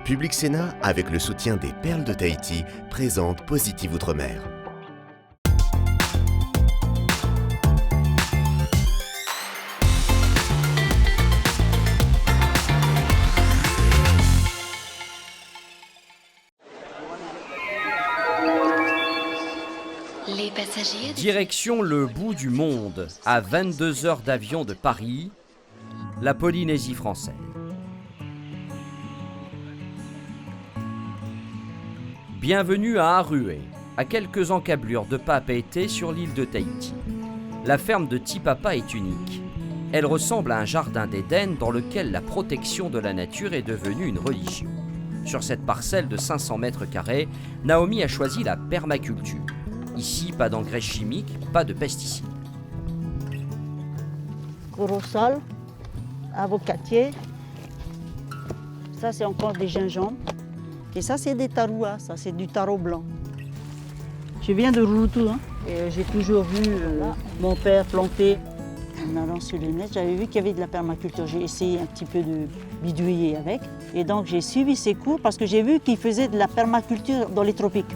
Public Sénat, avec le soutien des Perles de Tahiti, présente Positive Outre-mer. Les passagers... Direction le bout du monde, à 22 heures d'avion de Paris, la Polynésie française. Bienvenue à Arué, à quelques encablures de Papeete sur l'île de Tahiti. La ferme de Tipapa est unique. Elle ressemble à un jardin d'Éden dans lequel la protection de la nature est devenue une religion. Sur cette parcelle de 500 mètres carrés, Naomi a choisi la permaculture. Ici, pas d'engrais chimiques, pas de pesticides. Corosol, avocatier. Ça, c'est encore des gingembre. Et ça, c'est des tarouas, ça, c'est du taro blanc. Je viens de Routou, hein, et j'ai toujours vu mon père planter. En allant sur le net, j'avais vu qu'il y avait de la permaculture. J'ai essayé un petit peu de bidouiller avec. Et donc, j'ai suivi ses cours parce que j'ai vu qu'il faisait de la permaculture dans les tropiques.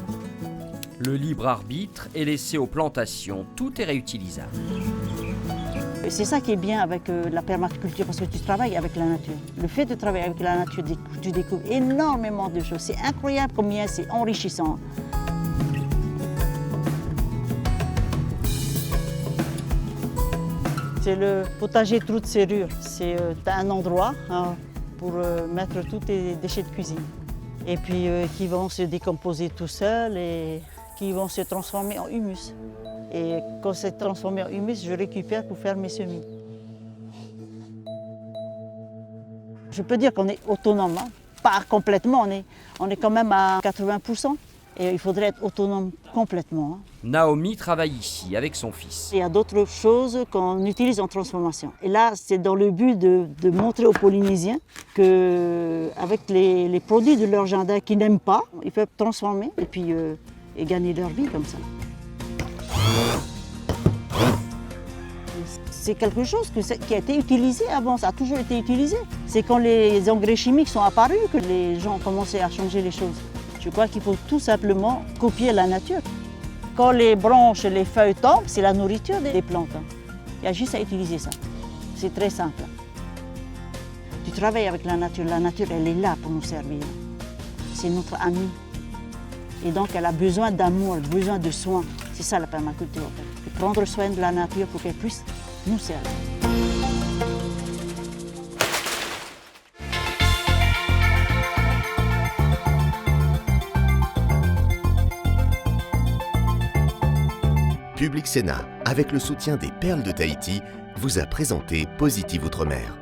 Le libre arbitre est laissé aux plantations, tout est réutilisable. Et c'est ça qui est bien avec la permaculture, parce que tu travailles avec la nature. Le fait de travailler avec la nature, tu découvres énormément de choses. C'est incroyable combien c'est enrichissant. C'est le potager trou de serrure. C'est un endroit pour mettre tous tes déchets de cuisine. Et puis qui vont se décomposer tout seuls et qui vont se transformer en humus. Et quand c'est transformé en humus, je récupère pour faire mes semis. Je peux dire qu'on est autonome, hein. Pas complètement, on est quand même à 80%. Et il faudrait être autonome complètement. Hein. Naomi travaille ici avec son fils. Il y a d'autres choses qu'on utilise en transformation. Et là, c'est dans le but de montrer aux Polynésiens qu'avec les produits de leur jardin qu'ils n'aiment pas, ils peuvent transformer et puis et gagner leur vie comme ça. C'est quelque chose qui a été utilisé avant, ça a toujours été utilisé. C'est quand les engrais chimiques sont apparus que les gens ont commencé à changer les choses. Je crois qu'il faut tout simplement copier la nature. Quand les branches et les feuilles tombent, c'est la nourriture des plantes. Il y a juste à utiliser ça. C'est très simple. Tu travailles avec la nature elle est là pour nous servir. C'est notre amie. Et donc elle a besoin d'amour, besoin de soins. C'est ça la permaculture. Prendre soin de la nature pour qu'elle puisse nous servir. Public Sénat, avec le soutien des Perles de Tahiti, vous a présenté Positive Outre-mer.